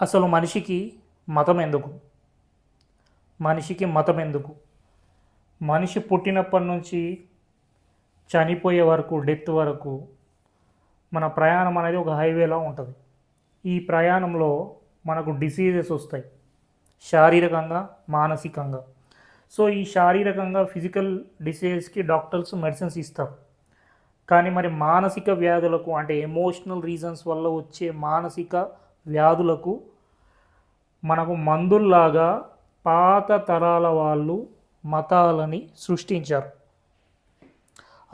అసలు మనిషికి మతం ఎందుకు? మనిషికి మతం ఎందుకు? మనిషి పుట్టినప్పటి నుంచి చనిపోయే వరకు, డెత్ వరకు మన ప్రయాణం అనేది ఒక హైవేలా ఉంటుంది. ఈ ప్రయాణంలో మనకు డిసీజెస్ వస్తాయి, శారీరకంగా, మానసికంగా. సో ఈ శారీరకంగా ఫిజికల్ డిసీజెస్కి డాక్టర్స్ మెడిసిన్స్ ఇస్తారు. కానీ మరి మానసిక వ్యాధులకు, అంటే ఎమోషనల్ రీజన్స్ వల్ల వచ్చే మానసిక వ్యాధులకు మనకు మందుల్లాగా పాత తరాల వాళ్ళు మతాలని సృష్టించారు.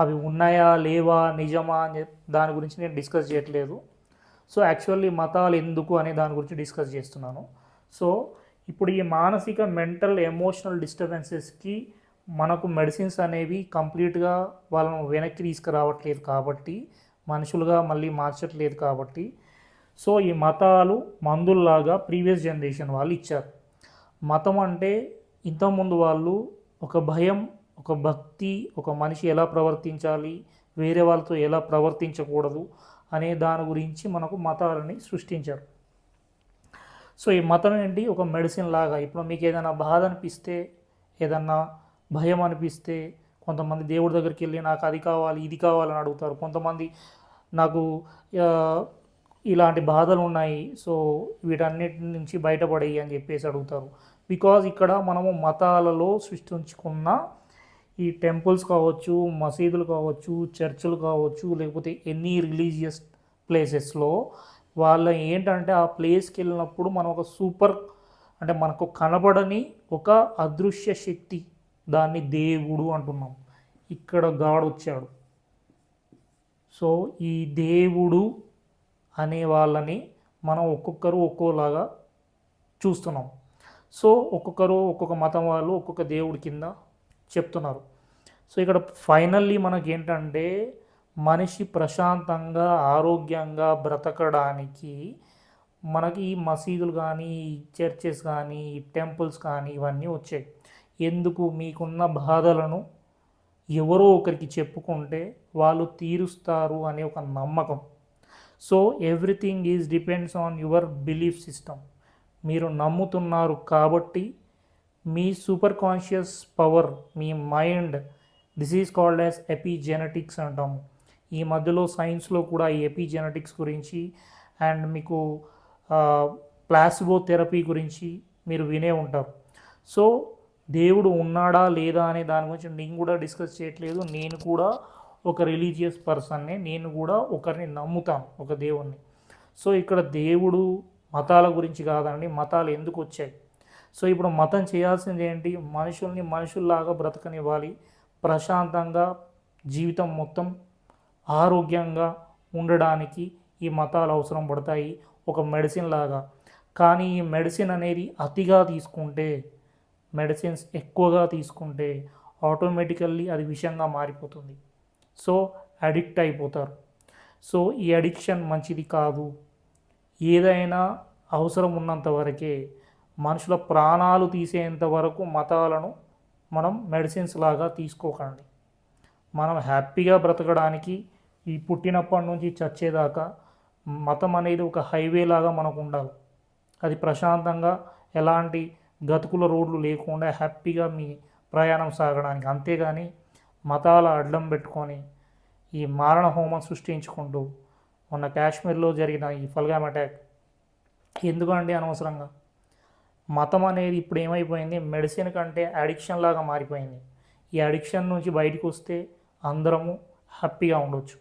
అవి ఉన్నాయా లేవా నిజమా అని దాని గురించి నేను డిస్కస్ చేయట్లేదు. సో యాక్చువల్లీ మతాలు ఎందుకు అనే దాని గురించి డిస్కస్ చేస్తున్నాను. సో ఇప్పుడు ఈ మానసిక మెంటల్ ఎమోషనల్ డిస్టర్బెన్సెస్కి మనకు మెడిసిన్స్ అనేవి కంప్లీట్గా వాళ్ళను వెనక్కి తీసుకురావట్లేదు కాబట్టి, మనుషులుగా మళ్ళీ మార్చట్లేదు కాబట్టి, సో ఈ మతాలు మందుల్లాగా ప్రీవియస్ జనరేషన్ వాళ్ళు ఇచ్చారు. మతం అంటే ఇంతకుముందు వాళ్ళు ఒక భయం, ఒక భక్తి, ఒక మనిషి ఎలా ప్రవర్తించాలి, వేరే వాళ్ళతో ఎలా ప్రవర్తించకూడదు అనే దాని గురించి మనకు మతాలని సృష్టించారు. సో ఈ మతం ఏంటి? ఒక మెడిసిన్ లాగా. ఇప్పుడు మీకు ఏదైనా బాధ అనిపిస్తే, ఏదన్నా భయం అనిపిస్తే, కొంతమంది దేవుడి దగ్గరికి వెళ్ళి నాకు అది కావాలి ఇది కావాలని అడుగుతారు. కొంతమంది నాకు ఇలాంటి బాధలు ఉన్నాయి, సో వీటన్నిటి నుంచి బయటపడేయి అని చెప్పేసి అడుగుతారు. బికాజ్ ఇక్కడ మనము మతాలలో సృష్టించుకున్న ఈ టెంపుల్స్ కావచ్చు, మసీదులు కావచ్చు, చర్చిలు కావచ్చు, లేకపోతే ఎనీ రిలీజియస్ ప్లేసెస్లో వాళ్ళ ఏంటంటే ఆ ప్లేస్కి వెళ్ళినప్పుడు మనం ఒక సూపర్, అంటే మనకు కనబడని ఒక అదృశ్య శక్తి, దాన్ని దేవుడు అంటున్నాం. ఇక్కడ గాడ్ వచ్చాడు. సో ఈ దేవుడు అనే వాళ్ళని మనం ఒక్కొక్కరు ఒక్కోలాగా చూస్తున్నాం. సో ఒక్కొక్కరు ఒక్కొక్క మతం వాళ్ళు ఒక్కొక్క దేవుడి కింద చెప్తున్నారు. సో ఇక్కడ ఫైనల్లీ మనకి ఏంటంటే మనిషి ప్రశాంతంగా ఆరోగ్యంగా బ్రతకడానికి మనకి ఈ మసీదులు కానీ, చర్చెస్ కానీ, టెంపుల్స్ కానీ ఇవన్నీ వచ్చాయి. ఎందుకు? మీకున్న బాధలను ఎవరో ఒకరికి చెప్పుకుంటే వాళ్ళు తీరుస్తారు అనే ఒక నమ్మకం. So everything is depends on your belief system. మీరు నమ్ముతున్నారు కాబట్టి మీ సూపర్ కాన్షియస్ పవర్, మీ mind, this is called as epigenetics అంటాము. ఈ మధ్యలో సైన్స్లో కూడా ఈ ఎపిజెనెటిక్స్ గురించి అండ్ మీకు ప్లాసిబో థెరపీ గురించి మీరు వినే ఉంటారు. సో దేవుడు ఉన్నాడా లేదా అనే దాని గురించి నేను కూడా డిస్కస్ చేయట్లేదు. నేను కూడా ఒక రిలీజియస్ పర్సన్నే, నేను కూడా ఒకరిని నమ్ముతాను, ఒక దేవుణ్ణి. సో ఇక్కడ దేవుడు మతాల గురించి కాదండి, మతాలు ఎందుకు వచ్చాయి. సో ఇప్పుడు మతం చేయాల్సింది ఏంటి? మనుషుల్ని మనుషుల్లాగా బ్రతకనివ్వాలి, ప్రశాంతంగా జీవితం మొత్తం ఆరోగ్యంగా ఉండడానికి ఈ మతాలు అవసరం పడతాయి, ఒక మెడిసిన్ లాగా. కానీ ఈ మెడిసిన్ అనేది అతిగా తీసుకుంటే, మెడిసిన్స్ ఎక్కువగా తీసుకుంటే ఆటోమేటికల్లీ అది విషంగా మారిపోతుంది. సో అడిక్ట్ అయిపోతారు. సో ఈ అడిక్షన్ మంచిది కాదు. ఏదైనా అవసరం ఉన్నంత వరకే, మనుషుల ప్రాణాలు తీసేంత వరకు మతాలను మనం మెడిసిన్స్ లాగా తీసుకోకండి. మనం హ్యాపీగా బ్రతకడానికి ఈ పుట్టినప్పటి నుంచి చచ్చేదాకా మతం అనేది ఒక హైవే లాగా మనకు ఉండాలి. అది ప్రశాంతంగా ఎలాంటి గతుకుల రోడ్లు లేకుండా హ్యాపీగా మీ ప్రయాణం సాగడానికి. అంతేగాని మతాల అడ్డం పెట్టుకొని ఈ మారణ హోమం సృష్టించుకుంటూ, మొన్న కాశ్మీర్లో జరిగిన ఈ ఫల్గామ్ అటాక్ ఎందుకండి అనవసరంగా. మతం అనేది ఇప్పుడు ఏమైపోయింది, మెడిసిన్ కంటే అడిక్షన్ లాగా మారిపోయింది. ఈ అడిక్షన్ నుంచి బయటకు వస్తే అందరము హ్యాపీగా ఉండొచ్చు.